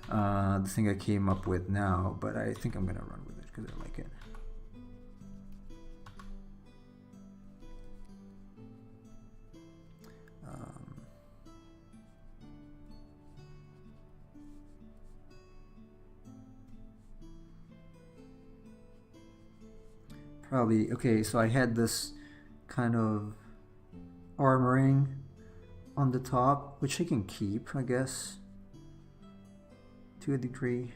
The thing I came up with now, but I think I'm gonna run with it because I like it. probably, okay, so I had this kind of armoring on the top, which I can keep, I guess, to a degree.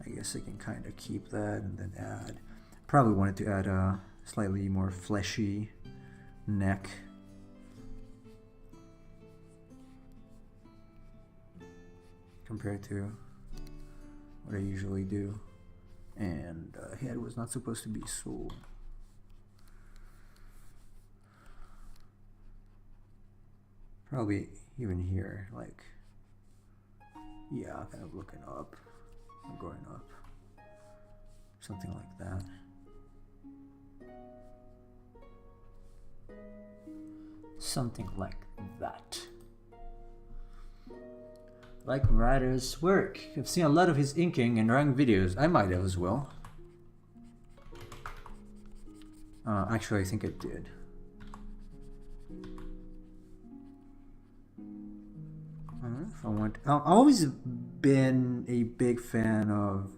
I guess I can kind of keep that and then add. Probably wanted to add a slightly more fleshy neck. Compared to what I usually do. And head was not supposed to be so. Probably even here, like, yeah, kind of looking up. Going up, something like that. Something like that. Like Ryder's work. I've seen a lot of his inking and drawing videos. I might have as well. Actually, I think I did. If I want, I've always been a big fan of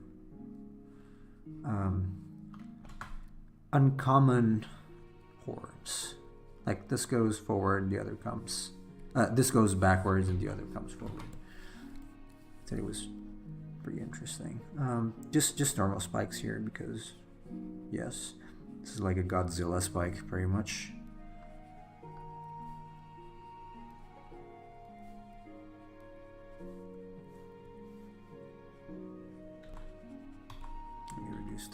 uncommon horns. Like this goes forward, the other comes. This goes backwards, and the other comes forward. I thought it was pretty interesting. Just normal spikes here because, yes, this is like a Godzilla spike, pretty much.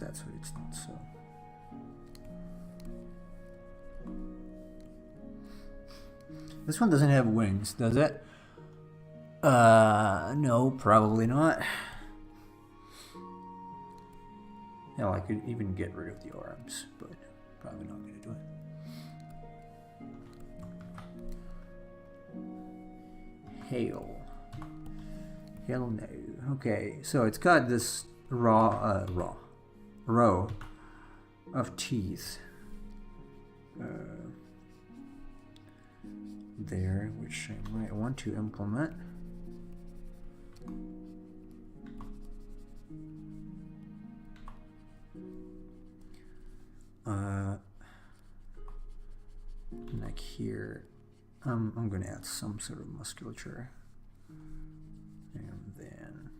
That so it's not so. This one doesn't have wings, does it? No, probably not. Hell, I could even get rid of the arms, but probably not gonna do it. Hail. Hell no. Okay, so it's got this row of teeth there, which I might want to implement. Like here, I'm going to add some sort of musculature, and then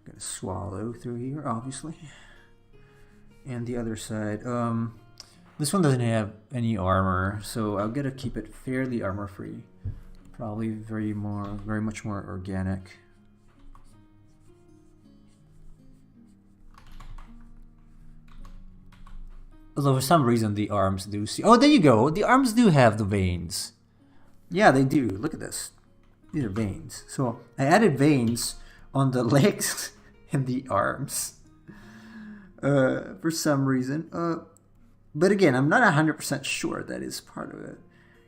gonna swallow through here, obviously. And the other side, this one doesn't have any armor, so I'll gotta keep it fairly armor free. Probably very much more organic. Although for some reason the arms do see. Oh, there you go. The arms do have the veins. Yeah, they do. Look at this. These are veins. So I added veins on the legs and the arms for some reason. But again, I'm not 100% sure that is part of it.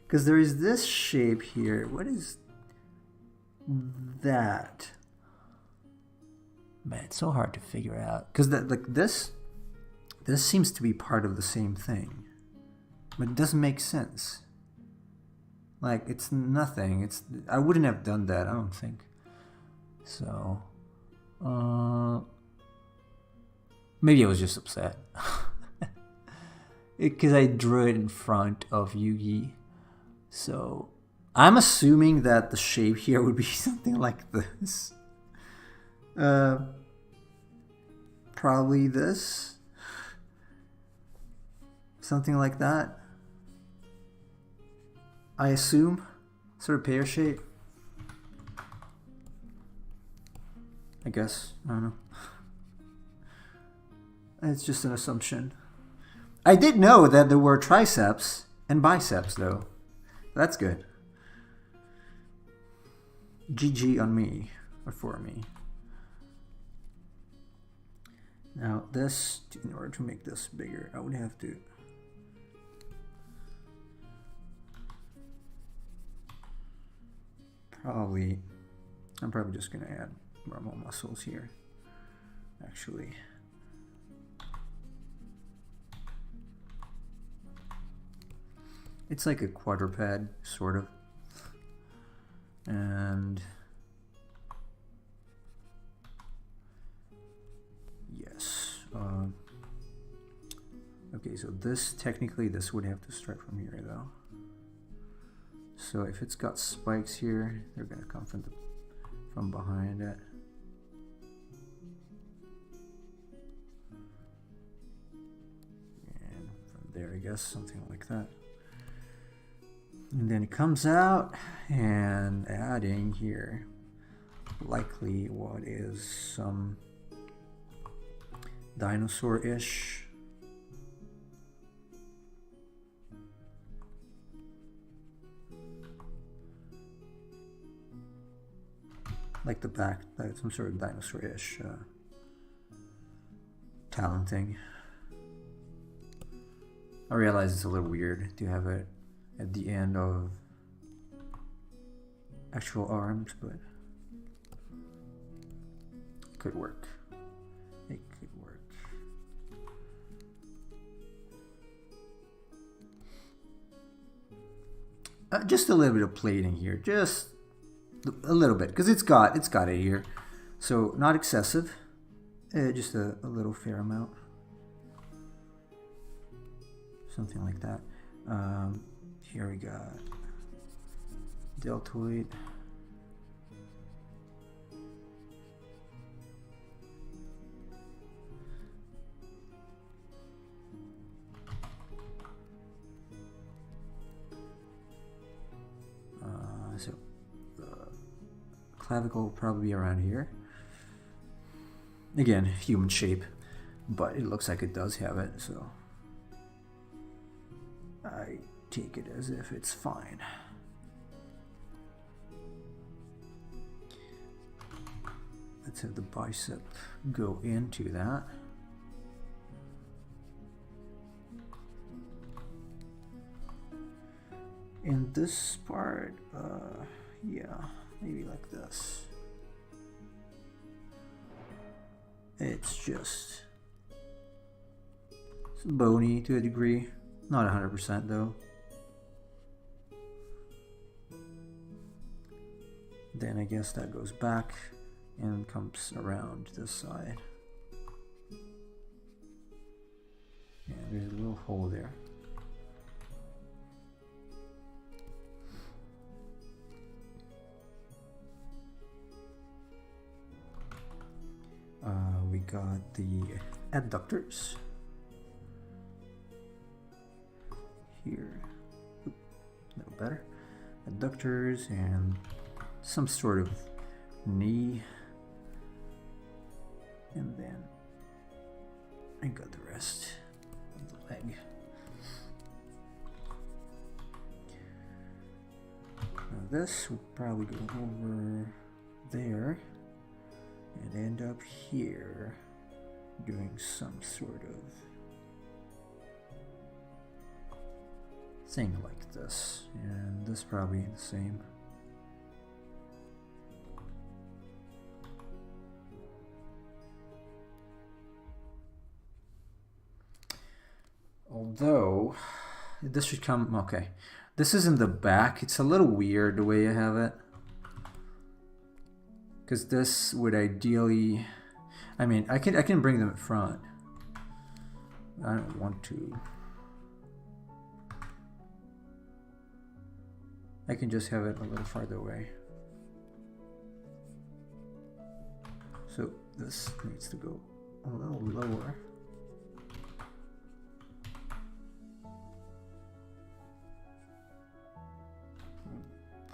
Because there is this shape here. What is that? Man, it's so hard to figure out. Because like this seems to be part of the same thing. But it doesn't make sense. Like, it's nothing. I wouldn't have done that, I don't think. So, maybe I was just upset. Because I drew it in front of Yugi. So, I'm assuming that the shape here would be something like this. Probably this. Something like that. I assume. Sort of pear shape. I guess. I don't know. It's just an assumption. I did know that there were triceps and biceps, though. That's good. GG on me, or for me. Now this, in order to make this bigger, I would have to I'm probably just gonna add more muscles here, actually. It's like a quadruped, sort of. And yes. Okay, so this, technically this would have to start from here though. So if it's got spikes here, they're gonna come from behind it. And from there, I guess, something like that. And then it comes out, and adding here likely what is some dinosaur-ish like the back, like some sort of dinosaur-ish talon thing. I realize it's a little weird to have it at the end of actual arms, but it could work. It could work. Just a little bit of plating here, just a little bit, because it's got it here, so not excessive, just a little fair amount, something like that. Here we got deltoid. So the clavicle will probably be around here. Again, human shape, but it looks like it does have it, so I take it as if it's fine. Let's have the bicep go into that. In this part, yeah, maybe like this. It's just bony to a degree, not 100% though. Then I guess that goes back and comes around this side. Yeah, there's a little hole there. We got the adductors here. Oop, a little better. Adductors and some sort of knee, and then I got the rest of the leg. Now this will probably go over there and end up here doing some sort of thing like this, and this probably the same. Although this should come okay. This is in the back. It's a little weird the way I have it, because this would ideally, I mean, I can bring them in front. I don't want to. I can just have it a little farther away. So this needs to go a little lower.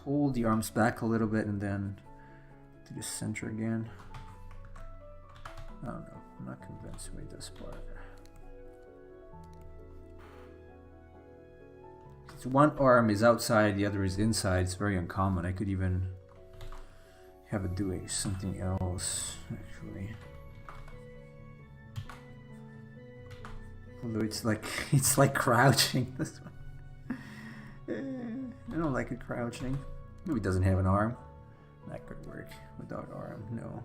Pull the arms back a little bit and then to the center again. I don't know, I'm not convinced with this part. It's one arm is outside, the other is inside. It's very uncommon. I could even have it do something else, actually. Although it's like crouching. This one. I don't like it crouching. Maybe it doesn't have an arm. That could work without arm, no.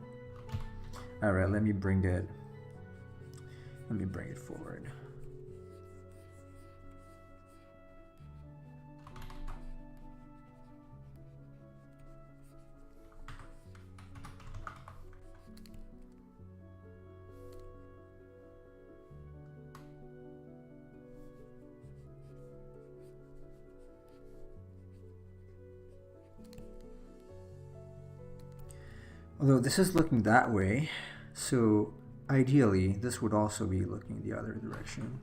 All right, let me bring it forward. Although this is looking that way, so ideally this would also be looking the other direction.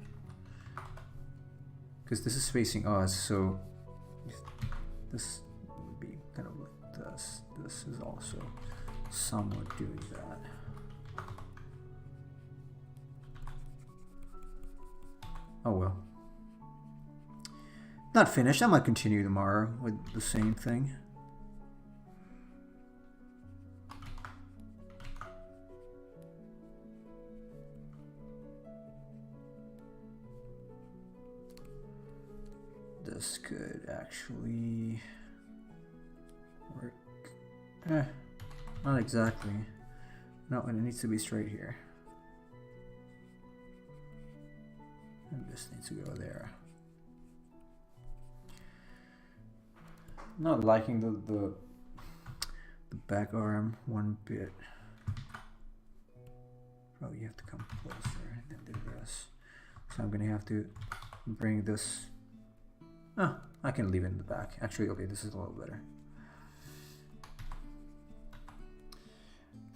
Because this is facing us, so this would be kind of like this. This is also somewhat doing that. Oh well. Not finished. I might continue tomorrow with the same thing. This could actually work. Not exactly. No, and it needs to be straight here. And this needs to go there. Not liking the back arm one bit. Probably have to come closer and then do this. So I'm gonna have to bring this. Oh, I can leave it in the back. Actually, okay, this is a little better.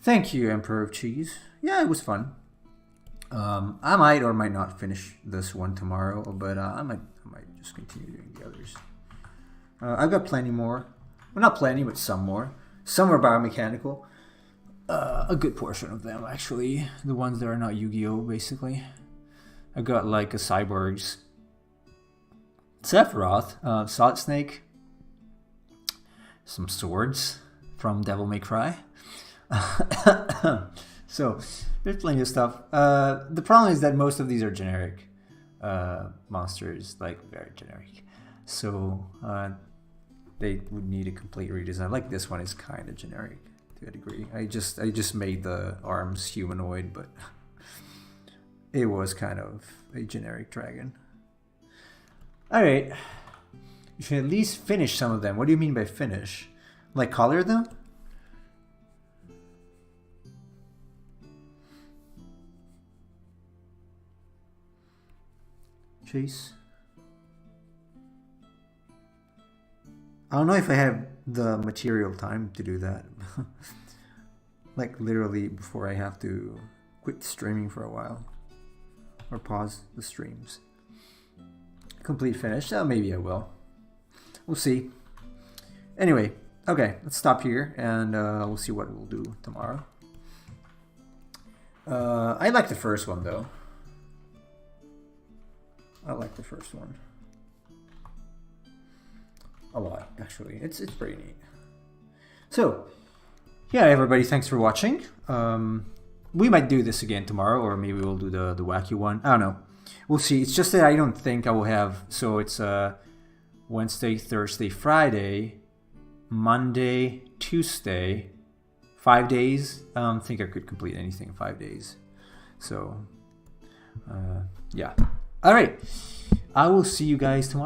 Thank you, Emperor of Cheese. Yeah, it was fun. I might or might not finish this one tomorrow, but I might just continue doing the others. I've got plenty more. Well, not plenty, but some more. Some are biomechanical. A good portion of them, actually. The ones that are not Yu-Gi-Oh, basically. I got like a Cyborg's Sephiroth, Solid Snake, some swords from Devil May Cry. So there's plenty of stuff. The problem is that most of these are generic monsters, like very generic. So they would need a complete redesign. Like this one is kind of generic to a degree. I just made the arms humanoid, but it was kind of a generic dragon. Alright, you should at least finish some of them. What do you mean by finish? Like color them? Chase? I don't know if I have the material time to do that. Like literally before I have to quit streaming for a while. Or pause the streams. Complete finish. Maybe I will. We'll see. Anyway, okay, let's stop here and we'll see what we'll do tomorrow. I like the first one though. I like the first one a lot, actually. It's pretty neat. So, yeah, everybody, thanks for watching. We might do this again tomorrow, or maybe we'll do the wacky one. I don't know. We'll see. It's just that I don't think I will have. So it's Wednesday, Thursday, Friday, Monday, Tuesday, 5 days. I don't think I could complete anything in 5 days. So, yeah. All right. I will see you guys tomorrow.